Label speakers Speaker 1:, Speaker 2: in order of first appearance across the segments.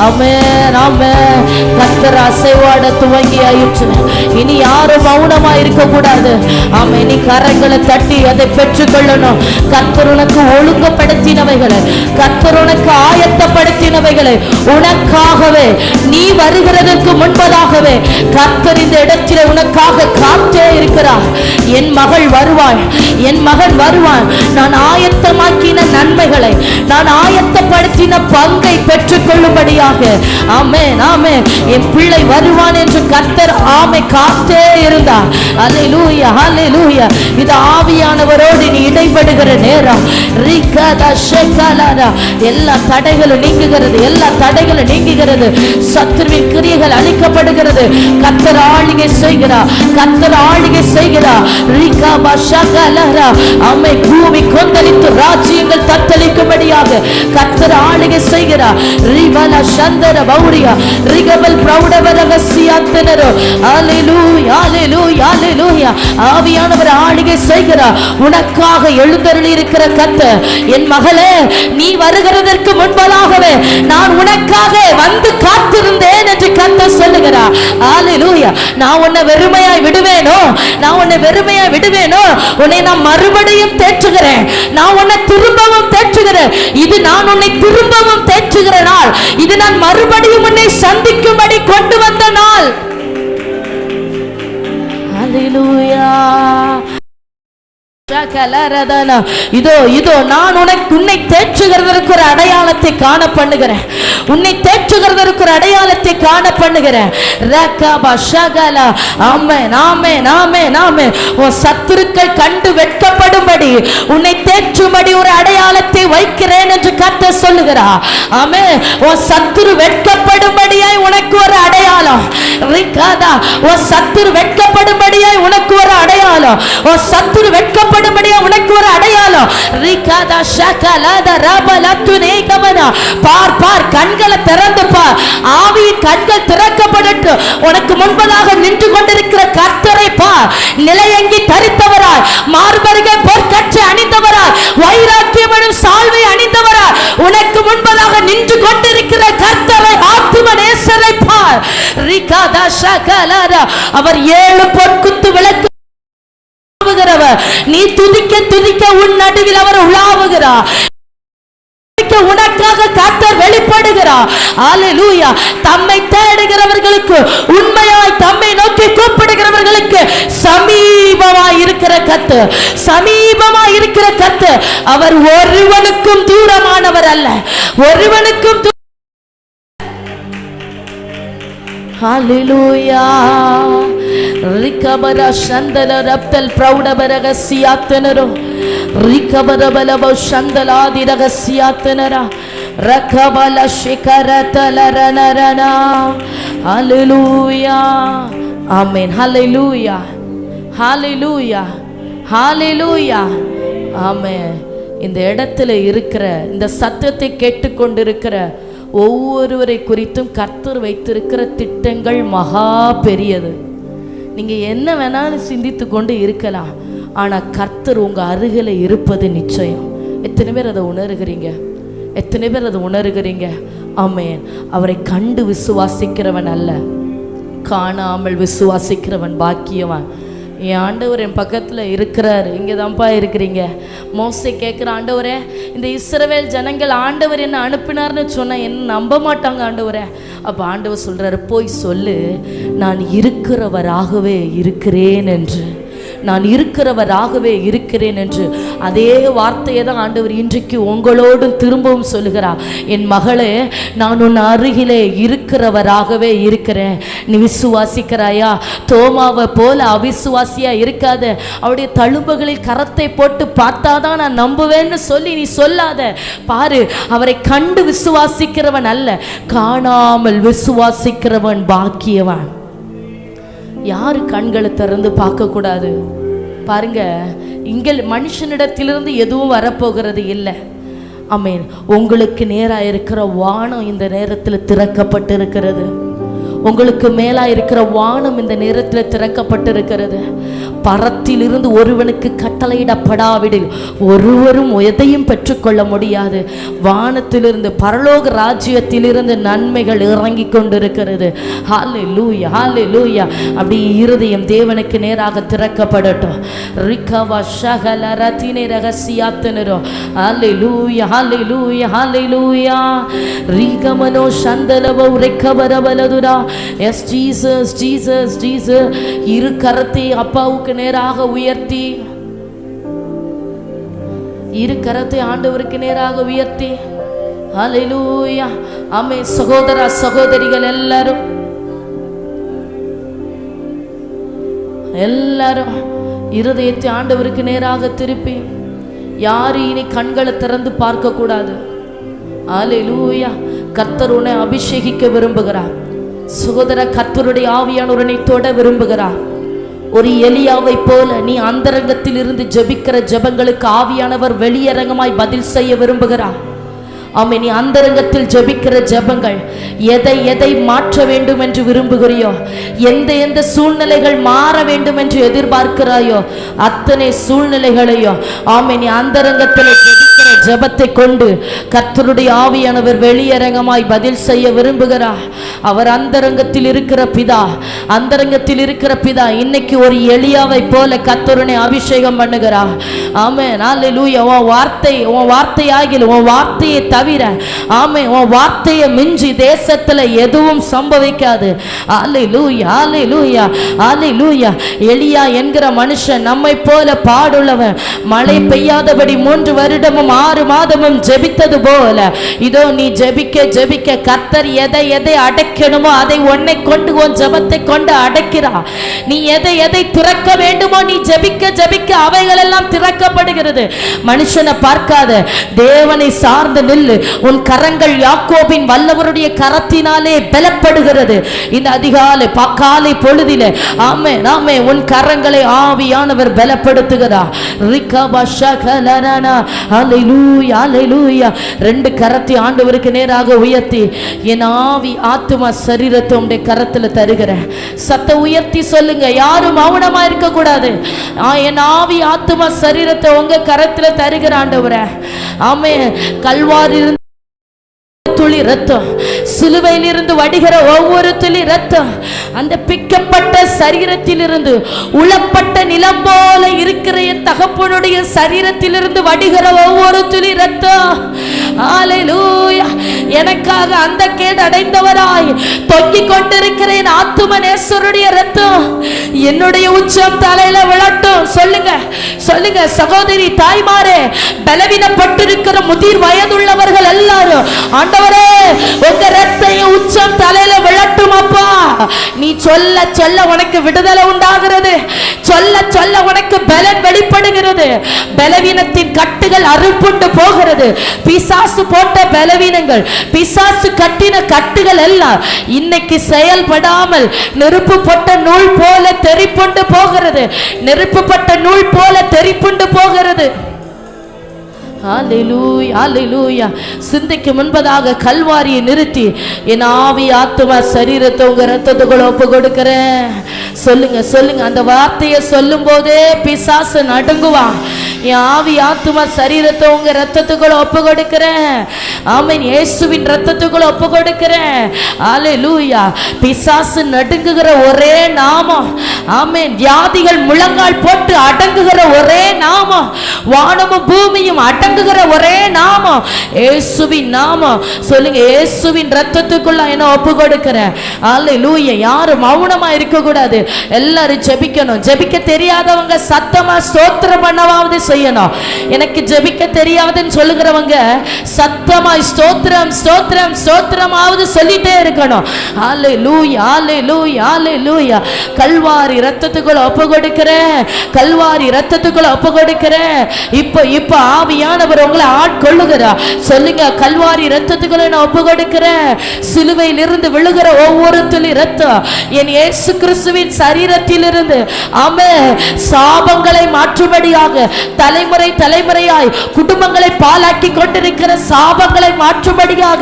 Speaker 1: ஆமென் ஆமென். கர்த்தர் அசைவாட துவங்கி ஆயிற்று. இனி யாரும் மௌனமா இருக்க கூடாது. ஆமென். நீ கரங்களை தட்டி அதை பெற்றுக்கொள்ளணும். கர்த்தர் உனக்கு ஒழுங்குபடுத்தினவைகளை, கர்த்தர் உனக்கு ஆயத்தப்படுத்தினவைகளை உனக்காகவே நீ வருகிறதற்கு முன்பதாகவே கர்த்தர் இந்த இடத்திலே உனக்காக காத்தே இருக்கிறார். என் மகள் வருவாள், என் மகன் வருவான். நான் ஆயத்தமாக்கின நன்மைகளை, நான் ஆயத்தப்படுத்தின பங்கை பெற்றுக்கொள்ளும்படியாக ஆமென் ஆமென் என் பிள்ளை வருவான் என்று கர்த்தர் ஆமை காத்தே இருந்தார். அல்லேலூயா அல்லேலூயா. இது ஆவியானவரோடு நீ இடைபடுகிற நேரம். எல்லா தடைகளும் நீங்குகிறது, எல்லா தடைகளும் நீங்குகிறது. சத்துருவின் கிரியைகள் அழிக்கப்படுகிறது. கர்த்தர் ஆளுகை செய்கிறார், கர்த்தர் ஆளுகை செய்கிறார். அம்மை பூமி கொந்தளித்து ராஜ்யங்கள் தத்தளிக்கும்படியாக கர்த்தர் ஆளுகை செய்கிறார். ரிபல சந்தர பௌரியா ரிகபல் பிரௌடவரகசியாத்தனரோ. அல்லேலூயா அல்லேலூயா அல்லேலூயா. ஆவியானவர் ஆளுகை செய்கிறார். உனக்காக எழுந்தருளி இருக்கிற கர்த்தர், என் மகளே நீ வருகிறதற்கு முன்பதாகவே நான் உனக்காக வந்து காத்திருந்தேன் என்று கர்த்தர் சொல்லுகிறார். அல்லேலூயா. நான் உன்னை வெறுமையாய் விடுவேனோ, நான் உன்னை வெறுமையாய் விடுவேனோ? உன்னை நான் மறுபடியும் தேற்றுகிறேன், நான் உன்னை திரும்பவும் தேற்றுகிறேன். இது நான் உன்னை திரும்பவும் தேற்றுகிற நாள், இது நான் மறுபடியும் உன்னை சந்திக்கும்படி கொண்டு வந்த நாள். அல்லேலூயா. இதோ இதோ நான் உன்னை தேற்றுகிறதற்கு ஒரு அடையாளத்தை காண பண்ணுகிறேன், உன்னை தேற்றுகிறதற்கு ஒரு அடையாளத்தை காண பண்ணுகிறேன். உன் சத்துருக்கள் கண்டு வெட்கப்படும்படி உன்னை தேற்றும்படி ஒரு அடையாளத்தை வைக்கிறேன் என்று கர்த்தர் சொல்லுகிறார். ஆமென். உன் சத்துரு வெட்கப்படும்படியாய் உனக்கு ஒரு அடையாளம். உன் சத்துரு வெட்கப்படும்படியாய் உனக்கு ஒரு அடையாளம். உன் சத்துரு வெட்கப்படும்படியா உனக்கு ஒரு அடையாளம். பார் பார், கண்களை திறந்து பார். ஆவியின் கண்கள் திறக்கப்படட்டும். உனக்கு முன்பதாக நின்று கொண்டிருக்கிற கர்த்தரை பார். நிலையங்கி தரித்தவராய், மார்பருகே பொற்கச்சை அணிந்தவராய், வைராக்கியம் சால்வை அணிந்தவராய் உனக்கு முன்பதாக நின்று கொண்டிருக்கிற கர்த்தரை, ஆத்தும நேசரை பார். அவர் 7 பொற்குத்து விளக்கு நீ துதிக்க துதிக்க உன் நடுவில் அவர் உலாவுகிறார். உனக்காக கர்த்தர் வெளிப்படுகிறார். அல்லேலூயா. தம்மை தேடுகிறவர்களுக்கு, உண்மையாய் தம்மை நோக்கி கூப்பிடுகிறவர்களுக்கு சமீபமாய் இருக்கிற கர்த்தர், சமீபமாய் இருக்கிற கர்த்தர். அவர் ஒருவனுக்கும் தூரமானவர் அல்ல, ஒருவனுக்கும். ஹalleluya. ரிகபர சந்தல ரப்தல் பிரௌடபர ரகசியாத்தனரோ. ரிகபரபலப சந்தலாதி ரகசியாத்தனரா. ரகபல சிகரதலரனரனா. ஹalleluya. ஆமென். ஹalleluya. ஹalleluya. ஹalleluya. ஆமென். இந்த இடத்துல இருக்கிற, இந்த சத்தத்தை கேட்டுக்கொண்டிருக்கிற ஒவ்வொருவரை குறித்தும் கர்த்தர் வைத்திருக்கிற திட்டங்கள் மகா பெரியது. நீங்கள் என்ன வேணாலும் சிந்தித்து கொண்டு இருக்கலாம், ஆனால் கர்த்தர் உங்கள் அருகில் இருப்பது நிச்சயம். எத்தனை பேர் அதை உணர்கிறீங்க? எத்தனை பேர் அதை உணர்கிறீங்க? ஆமென். அவரை கண்டு விசுவாசிக்கிறவன் அல்ல, காணாமல் விசுவாசிக்கிறவன் பாக்கியவன். என் ஆண்டவர் என் பக்கத்தில் இருக்கிறார். இங்கே தான்ப்பா இருக்கிறீங்க. மோசே கேட்குற, ஆண்டவரே இந்த இஸ்ரவேல் ஜனங்கள் ஆண்டவர் என்ன அனுப்பினார்னு சொன்னால் என்ன நம்ப மாட்டாங்க ஆண்டவரே. அப்போ ஆண்டவர் சொல்கிறாரு, போய் சொல்லு நான் இருக்கிறவராகவே இருக்கிறேன் என்று, நான் இருக்கிறவராகவே இருக்கிறேன் என்று. அதே வார்த்தையை தான் ஆண்டவர் இன்றைக்கு உங்களோடும் திரும்பவும் சொல்லுகிறார். என் மகளே, நான் உன் அருகிலே இருக்கிறவராகவே இருக்கிறேன். நீ விசுவாசிக்கிறாயா? தோமாவை போல அவிசுவாசியா இருக்காத. அவருடைய தழும்புகளில் கரத்தை போட்டு பார்த்தாதான் நான் நம்புவேன்னு சொல்லி நீ சொல்லாத. பாரு, அவரை கண்டு விசுவாசிக்கிறவன் அல்ல, காணாமல் விசுவாசிக்கிறவன் பாக்கியவன். யாரு கண்களை திறந்து பார்க்க கூடாது? பாருங்க, இங்கே மனுஷனிடத்திலிருந்து எதுவும் வரப்போகிறது இல்லை. ஆமென். உங்களுக்கு நேராக இருக்கிற வானம் இந்த நேரத்தில் திறக்கப்பட்டிருக்கிறது. உங்களுக்கு மேலா இருக்கிற வானம் இந்த நேரத்தில் திறக்கப்பட்டிருக்கிறது. பரத்திலிருந்து ஒருவனுக்கு கட்டளையிடப்படாவிடில் ஒருவரும் எதையும் பெற்றுக்கொள்ள முடியாது. வானத்திலிருந்து பரலோக ராஜ்யத்திலிருந்து நன்மைகள் இறங்கி கொண்டிருக்கிறது. ஹல்லேலூயா, ஹல்லேலூயா. அப்படி இருதயம் தேவனுக்கு நேராக திறக்கப்படட்டும். ரிகவா ஷகல ரதினே ரகசியாத்தனரோ. Hallelujah, hallelujah, hallelujah. ரிகமனோ சந்தலவோ ரிகவரவலதுரா. Yes Jesus, Jesus, Jesus. இரு கரத்தை அப்பாவுக்கு நேராக உயர்த்தி, இரு கரத்தை ஆண்டவருக்கு நேராக உயர்த்தி, ஹல்லேலூயா. ஆமென். சகோதர சகோதரிகள் எல்லாரும் இருதயத்தை ஆண்டவருக்கு நேராக திருப்பி, யாரு இனி கண்களை திறந்து பார்க்க கூடாது. ஹல்லேலூயா. கர்த்தர் உன்னை அபிஷேகிக்க விரும்புகிறார். சகோதர, கர்த்தருடைய ஆவியானவர் உன்னை தொட விரும்புகிறார். ஒரு எலியாவை போல நீ அந்தரங்கத்தில் இருந்து ஜெபிக்கிற ஜெபங்களுக்கு ஆவியானவர் வெளியரங்கமாய் பதில் செய்ய விரும்புகிறார். ஆமென். நீ அந்தரங்கத்தில் ஜெபிக்கிற ஜெபங்கள் எதை எதை மாற்ற வேண்டும் என்று விரும்புகிறியோ, எந்த எந்த சூழ்நிலைகள் மாற வேண்டும் என்று எதிர்பார்க்கிறாயோ, அத்தனை சூழ்நிலைகளையோ ஆமென் நீ அந்தரங்கத்தில் ஜெபிக்கிற ஜெபத்தை கொண்டு கர்த்தருடைய ஆவியானவர் வெளியரங்கமாய் பதில் செய்ய விரும்புகிறார். அவர் அந்தரங்கத்தில் இருக்கிற பிதா, அந்தரங்கத்தில் இருக்கிற பிதா இன்னைக்கு ஒரு எலியாவை போல கர்த்தருனை அபிஷேகம் பண்ணுகிறார். ஆமென். ஹல்லேலூயா. உன் வார்த்தையாகில் உன் வார்த்தையை தவிர ஆமென் உன் வார்த்தையை மிஞ்சி தேசத்துல எதுவும் சம்பவிக்காது. ஹல்லேலூயா, ஹல்லேலூயா, ஹல்லேலூயா. எலியா என்கிற மனுஷன் நம்மை போல பாடுள்ளவன். மழை பெய்யாதபடி 3 வருடமும் 6 மாதமும் ஜெபித்தது போல இதோ நீ ஜெபிக்க ஜெபிக்க கர்த்தர் எதை எதை அடைக்கணுமோ அதை உன்னை கொண்டு உன் ஜெபத்தை கொண்டு அடைக்கிறார். நீ எதை எதை திறக்க வேண்டுமோ நீ ஜெபிக்க ஜெபிக்க அவைகள் எல்லாம் திறக்கப்படுகிறது. மனுஷனை பார்க்காத, தேவனை சார்ந்து நில்லு. உன் கரங்கள் யாக்கோபின் வல்லவருடைய கரத்தினாலே பலப்படுகிறது. இந்த அதிகாலை காலை பொழுதிலே ஆமென் ஆமென் உன் கரங்களை ஆவியானவர் பலப்படுத்துகிறார். ரிகபா ஷகலரனா. ஹல்லேலூயா, ஹல்லேலூயா. 2 கரத்தை ஆண்டவருக்கு நேராக உயர்த்தி, என் ஆவி ஆத்துமா சரீரத்தை உம்முடைய கரத்துல தருகிறேன். சத்த உயர்த்தி சொல்லுங்க. யாரும் மௌனமா இருக்க கூடாது. என் ஆவி ஆத்துமா சரீரத்தை உங்க கரத்துல தருகிற ஆண்டவரே. ஆமென். கல்வாரி துளி ரத்தம், சிலுவையில் இருந்து வடிகிற ஒவ்வொரு துளி ரத்தம், அந்த பிக்கப்பட்ட சரீரத்தில் இருந்து உளப்பட்ட நிலம் போல இருக்கிற என் தகப்பனுடைய சரீரத்தில் இருந்து வடிகிற ஒவ்வொரு துளி ரத்தம். ஹல்லேலூயா. எனக்காக அந்த கேடு அடைந்தவராய் தொங்கிக் கொண்டிருக்கிற என் ஆத்துமனேஸ்வருடைய ரத்தம் என்னுடைய உச்சம் தலையில விழட்டும். சொல்லுங்க, சொல்லுங்க சகோதரி, தாய்மாரே, பலவீனப்பட்டிருக்கிற முதிர் வயதுள்ளவர்கள் எல்லாரும் ஆண்டவரே உங்க ரத்தம் உச்சம் தலையில விழட்டும் அப்பா. நீ சொல்ல சொல்ல உனக்கு விடுதலை உண்டாகிறது. சொல்ல சொல்ல உனக்கு பலன் வெளிப்படுகிறது. பலவீனத்தின் கட்டுகள் அறுப்புண்டு போகிறது. பிசாசு போட்ட பலவீனங்கள், பிசாசு கட்டின கட்டுகள் எல்லாம் இன்னைக்கு செயல்படாமல் நெருப்பு பட்ட நூல் போல தெறிப்புண்டு போகிறது. நெருப்பு பட்ட நூல் போல தெறிப்புண்டு போகிறது. ஹல்லேலூயா, ஹல்லேலூயா. சிந்தைக்கு முன்பதாக கல்வாரியை நிறுத்தி என் ஆவி ஆத்துமா சரீரத்தை உங்க ரத்தத்துக்குள்ள ஒப்பு கொடுக்கிறேன். சொல்லுங்க, சொல்லுங்க. அந்த வார்த்தையை சொல்லும் போதே பிசாசு நடுங்குவான். என் ஆவி ஆத்துமா சரீரத்தை உங்க ரத்தத்துக்குள்ள ஒப்பு கொடுக்கிறேன். ஆமென். இயேசுவின் ரத்தத்துக்குள்ள ஒப்பு கொடுக்கிறேன். ஹல்லேலூயா. பிசாசு நடுங்குகிற ஒரே நாமம். ஆமென். வியாதிகள் முழங்கால் போட்டு அடங்குகிற ஒரே நாமம். வானமும் பூமியும் அடங்குகிற ஒரே நாமம் இயேசுவின் நாமம். சொல்லுங்க, இயேசுவின் ரத்தத்துக்குள்ள என்ன ஒப்பு கொடுக்கிறேன். ஹல்லேலூயா. யாரும் மௌனமா இருக்க கூடாது. எல்லாரும் ஜெபிக்கணும். ஜெபிக்க தெரியாதவங்க சத்தமா ஸ்தோத்திரம் பண்ணவாவது செய்யணும். எனக்கு ஜெபிக்க தெரியாதுன்னு சொல்லுகிறவங்க சத்தமா ஸ்தோத்திரம் ஸ்தோத்திரம் ஸ்தோத்திரமாவது சொல்லிட்டே இருக்கணும். ஹல்லேலூயா, ஹல்லேலூயா, ஹல்லேலூயா. கல்வாரி ரத்தத்துக்குள்ள ஒப்பு கொடுக்கிறேன். கல்வாரி ரத்தத்துக்குள்ள ஒப்பு கொடுக்கிறேன். இப்ப ஆவியான ஆண்டவர் உங்களை ஆட்கொள்ளுகிறார். சொல்லுங்க, கல்வாரி இரத்தத்துக்குள்ள நான் ஒப்பு கொடுக்கிறேன். சிலுவையில் இருந்து விழுகிற ஒவ்வொரு துளி இரத்தம் என் இயேசு கிறிஸ்துவின் சரீரத்திலிருந்து சாபங்களை மாற்றும்படியாக, தலைமுறை தலைமுறையாய் குடும்பங்களை பாலாக்கி கொண்டிருக்கிற சாபங்களை மாற்றும்படியாக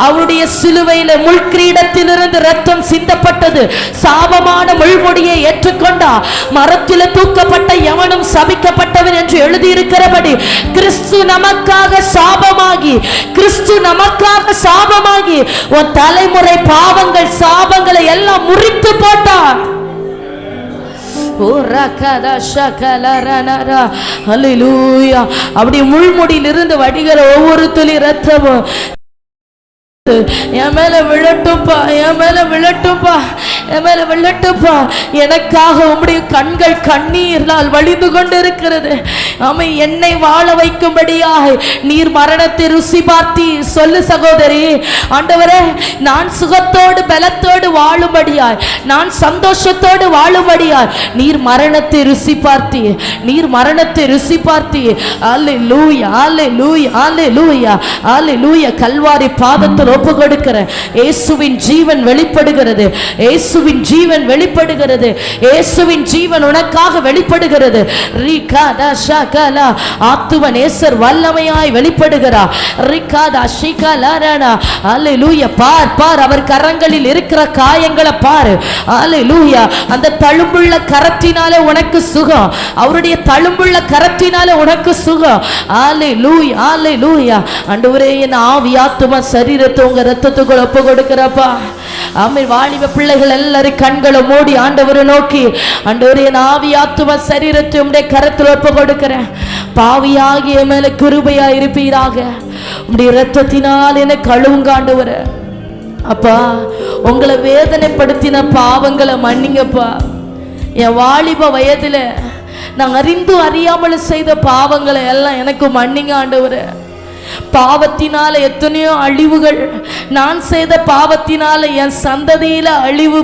Speaker 1: அவருடைய சிலுவையில முள்கிரீடத்திலிருந்து இரத்தம் சிந்தப்பட்டது. சாபமான முள்முடியை ஏற்றுக்கொண்டார். மரத்தில் தூக்கப்பட்ட எவனும் சபிக்கப்பட்டவன் என்று எழுதியிருக்கிறபடி கிறிஸ்து நமக்காக சாபமாகி, கிறிஸ்து நமக்காக சாபமாகி உன் தலைமுறை பாவங்கள் சாபங்களை எல்லாம் முறித்து போட்டார். அப்படி முள்முடியிலிருந்து வடிகிற ஒவ்வொரு துளி இரத்தமும் என் மேல விழட்டும்பா, என் மேல விழட்டும்பா, என் மேல விழட்டும்பா. எனக்காக உம்முடைய கண்கள் கண்ணீரால் வழிந்து கொண்டு இருக்கிறது. ஆமை, என்னை வாழ வைக்கும்படியாக நீர் மரணத்தை ருசி பார்த்தி. சொல்லு சகோதரி, ஆண்டவரே நான் சுகத்தோடு பலத்தோடு வாழும்படியாய், நான் சந்தோஷத்தோடு வாழும்படியாய் நீர் மரணத்தை ருசி பார்த்தி, நீர் மரணத்தை ருசி பார்த்தி. அல்லேலூயா, அல்லேலூயா, அல்லேலூயா, அல்லேலூயா. கல்வாரி பாதத்தில் ஒப்பு கொடுக்கிற இயேசுவின் ஜீவன் வெளிப்படுகிறது. இயேசுவின் ஜீவன் வெளிப்படுகிறது. இயேசுவின் ஜீவன் உனக்காக வெளிப்படுகிறது. ரிகாதா ஷகலா ஆத்துவ நேசர் வல்லமையாய் வெளிப்படுகிறார். ரிகாதா ஷிகலரனா. அல்லேலூயா. பார் பார், அவர் கரங்களில் இருக்கிற காயங்களை பார். அல்லேலூயா. அந்த தழும்புள்ள கரத்தினாலே உனக்கு சுகம். அவருடைய தழும்புள்ள கரத்தினாலே உனக்கு சுகம். அல்லேலூயா, அல்லேலூயா. ஆண்டவரே, என் ஆவி ஆத்தும சரீரத்தை உங்க ரத்தத்துக்குள்ள ஒப்பு கொடுக்கிறப்பா. ஆமென். வாலிப பிள்ளைகள் எல்லாரும் கண்களை மூடி ஆண்டவரை நோக்கி, ஆண்டவரே என் ஆவி ஆத்தும சரீரத்தை உம்முடைய கரத்தில் ஒப்பு கொடுக்கிறேன். பாவியாகிய மேல கிருபையா இருப்பீராக. உம்முடைய ரத்தத்தினால் என்னை கழுவுங்க ஆண்டவரே. அப்பா, உங்களை வேதனைப்படுத்தின பாவங்களை மன்னிங்கப்பா. என் வாலிப வயதுல நான் அறிந்து அறியாமல் செய்த பாவங்களை எல்லாம் எனக்கு மன்னிங்க ஆண்டவரே. பாவத்தினால எத்தனையோ அழிவுகள், நான் செய்த பாவத்தினால என் சந்ததியில அழிவு,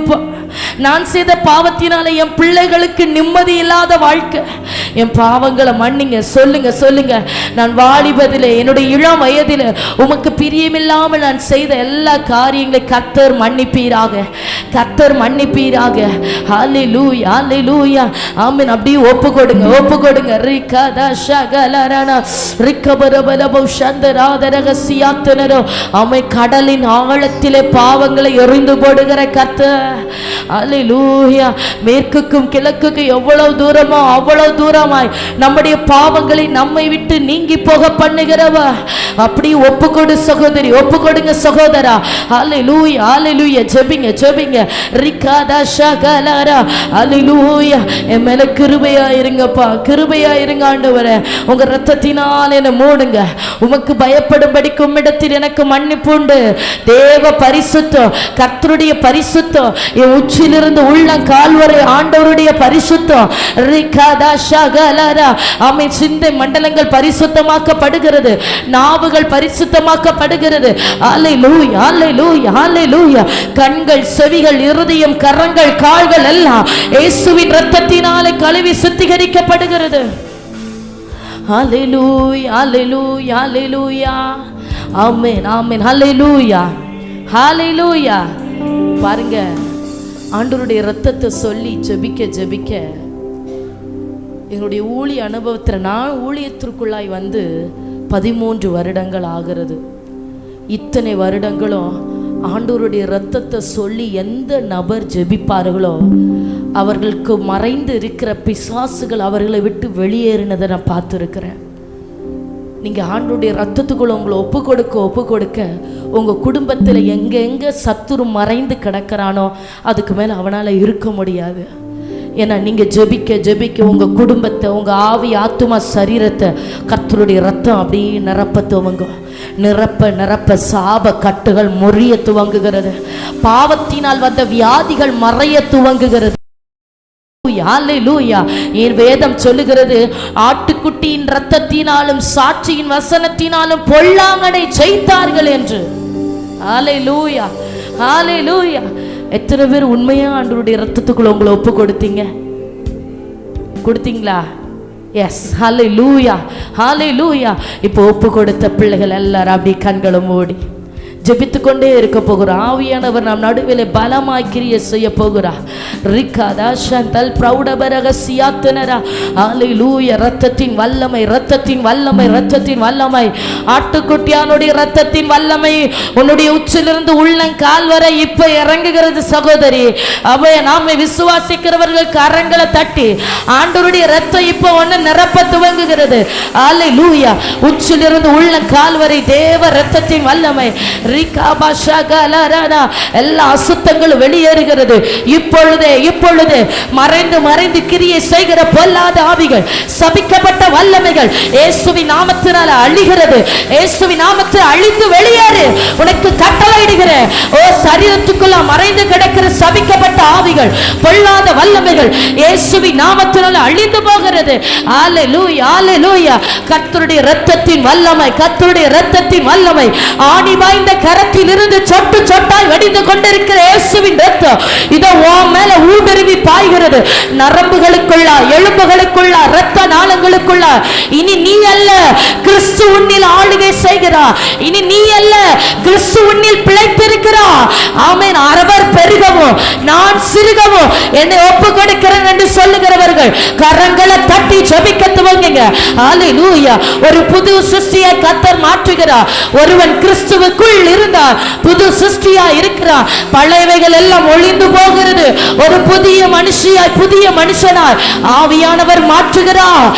Speaker 1: நான் செய்த பாவத்தினால என் பிள்ளைகளுக்கு நிம்மதி இல்லாத வாழ்க்கை. என் பாவங்களை மன்னிங்க. சொல்லுங்க, சொல்லுங்க. நான் வாலிபதிலே, என்னுடைய இளம் வயதில் உமக்கு பிரியமில்லாமல் நான் செய்த எல்லா காரியங்களை கர்த்தர் மன்னிப்பீராக, கர்த்தர் மன்னிப்பீராக. ஹல்லேலூயா, ஹல்லேலூயா. ஆமென். அப்படியே ஒப்பு கொடுங்க, ஒப்பு கொடுங்க. ரிகதா ஷகலரனா ரிகபரபலபௌ சந்தராதரகசியாத்தனரோ. ஆமென். கடலின் ஆழத்திலே பாவங்களை எறிந்து போடுகிற கர்த்தர். அல்லேலூயா. மேற்குக்கும் கிழக்குக்கும் எவ்வளவு தூரமோ அவ்வளவு தூரமாய் நம்முடைய பாவங்களை நம்மை விட்டு நீங்கி போக பண்ணுகிறவா. அப்படி ஒப்புக்கொடு சகோதரி, ஒப்புக்கொடுங்க சகோதரா. அல்லேலூயா, அல்லேலூயா. ஜெபிங்க, ஜெபிங்க. ரிகாதா ஷகலரா. அல்லேலூயா. என் மேல கிருபையா இருங்கப்பா, கிருபையா இருங்க ஆண்டவரே. உங்க ரத்தத்தினால் என்னை மூடுங்க. உமக்கு பயப்படும்படிக்கு உம்மிடத்தில் எனக்கு மன்னிப்பு உண்டு. தேவ பரிசுத்தம், கர்த்தருடைய பரிசுத்தம், என் உச்சிலிருந்து உள்ளம் கால்வரை ஆண்டவருடைய பரிசுத்தம். ரிகாதா ஷகலரா. ஆமென். சிந்தை மண்டலங்கள் பரிசுத்தமாக்கப்படுகிறது. நாவுகள் பரிசுத்தமாக்கப்படுகிறது. அல்லேலூயா, அல்லேலூயா, அல்லேலூயா. கண்கள், செவிகள், இருதயம், கரங்கள், கால்கள் எல்லாம் இயேசுவின் இரத்தத்தினாலே கழுவி சுத்திகரிக்கப்படுகிறது. அல்லேலூயா, அல்லேலூயா, அல்லேலூயா. ஆமென், ஆமென். அல்லேலூயா, அல்லேலூயா. பாருங்க, ஆண்டவருடைய இரத்தத்தை சொல்லி ஜெபிக்க ஜெபிக்க எங்களுடைய ஊழிய அனுபவத்தில், நான் ஊழியத்திற்குள்ளாய் வந்து 13 வருடங்கள் ஆகிறது. இத்தனை வருடங்களும் ஆண்டவருடைய இரத்தத்தை சொல்லி எந்த நபர் ஜெபிப்பார்களோ அவர்களுக்கு மறைந்து இருக்கிற பிசாசுகள் அவர்களை விட்டு வெளியேறினதை நான் பார்த்துருக்கிறேன். நீங்கள் ஆண்டவருடைய ரத்தத்துக்குள்ள உங்களை ஒப்பு கொடுக்க உங்கள் குடும்பத்தில் எங்கே சத்துரு மறைந்து கிடக்கிறானோ அதுக்கு மேலே அவனால் இருக்க முடியாது. ஏன்னா நீங்கள் ஜெபிக்க ஜெபிக்க உங்கள் குடும்பத்தை, உங்கள் ஆவி ஆத்துமா சரீரத்தை கர்த்தருடைய ரத்தம் அப்படியே நிரப்ப துவங்கும். நிரப்ப நிரப்ப சாப கட்டுகள் முறிய துவங்குகிறது. பாவத்தினால் வந்த வியாதிகள் மறைய துவங்குகிறது. என் வேதம் சொல்லுகிறது, ஆட்டுக்குட்டியின் ரத்தத்தினாலும் சாட்சியின் வசனத்தினாலும் பொல்லாங்கனை ஜெயித்தார்கள் என்று. ஹல்லேலூயா, ஹல்லேலூயா. எத்தனை பேர் உண்மையா ஆண்டவருடைய ரத்தத்துக்குள்ள உங்களை ஒப்பு கொடுத்தீங்க? கொடுத்தீங்களா? எஸ், ஹல்லேலூயா, ஹல்லேலூயா. இப்போ ஒப்பு கொடுத்த பிள்ளைகள் எல்லாரும் அப்படி கண்களை மூடி ஜெபித்து கொண்டே இருக்க போகிறார். ஆவியானவர் நம் நடுவில் பலமாய் கிரியை செய்ய போகிறார். ரிகாதா ஷந்தல் பிரௌடபரக சியாத்தனரா. ஹல்லேலூயா. இரத்தத்தின் வல்லமை, இரத்தத்தின் வல்லமை, இரத்தத்தின் வல்லமை, ஆட்டுக்குட்டியானுடைய இரத்தத்தின் வல்லமை உன்னுடைய உச்சிலிருந்து உள்ளங்கால் வரை இப்ப இறங்குகிறது சகோதரி. அவை நாம விசுவாசிக்கிறவர்கள் கரங்களை தட்டி ஆண்டவருடைய இரத்தம் இப்ப ஒன்னு நிரப்ப துவங்குகிறது. ஹல்லேலூயா. உச்சிலிருந்து உள்ளங்கால் வரை தேவ இரத்தத்தின் வல்லமை. எல்லா அசுத்தங்களும் வெளியேறுகிறது இப்பொழுதே. இப்பொழுது மறைந்து மறைந்து கிரியை செய்கிற பொல்லாத ஆவிகள், சபிக்கப்பட்ட வல்லமைகள் இயேசுவின் நாமத்தினால் அழிகிறது. இயேசுவின் நாமத்தில் அழிந்து வெளியேறு. உனக்கு கட்டளையிடுகிறேன். ஓ சரீரத்துக்குள்ள மறைந்து கிடக்கிற சபிக்கப்பட்ட ஆவிகள், பொல்லாத வல்லமைகள் இயேசுவின் நாமத்தினால் அழிந்து போகிறது. ஹல்லேலூயா, ஹல்லேலூயா. கர்த்தருடைய இரத்தத்தின் வல்லமை, கர்த்தருடைய இரத்தத்தின் வல்லமை ஆணி வாய்ந்த கரத்தில் இருந்து சொட்டு சொட்டாய் வடிந்து கொண்டிருக்கிற இயேசுவின் இரத்தம் இதோ உன் மேல ஊடுருவி பாய்கிறது. நரம்புகளுக்குள்ள, எலும்புகளுக்குள்ள, இரத்த நாளங்களுக்குள்ள. இனி நீ அல்ல, கிறிஸ்து உன்னில் ஆளுகை செய்கிறார். இனி நீ அல்ல, கிறிஸ்து உன்னில் பிழைத்திருக்கிறார். ஆமென். அவர் பெருகவும் நான் சிறுகவும் என்னை ஒப்பு கொடுக்கிறேன் என்று சொல்லுகிறவர்கள் கரங்களை தட்டி ஜெபிக்க துவங்குங்க. ஹல்லேலூயா. ஒரு புது சிருஷ்டியை கர்த்தர் மாற்றுகிறார். ஒருவன் கிறிஸ்துவுக்குள் இருந்தார், புது சிருஷ்டியா இருக்கிறார். பழையவைகள் எல்லாம் ஒளிந்து போகிறது. ஒரு புதிய மனுஷியாய், புதிய மனுஷனாய் ஆவியானவர் மாற்றுகிறார்.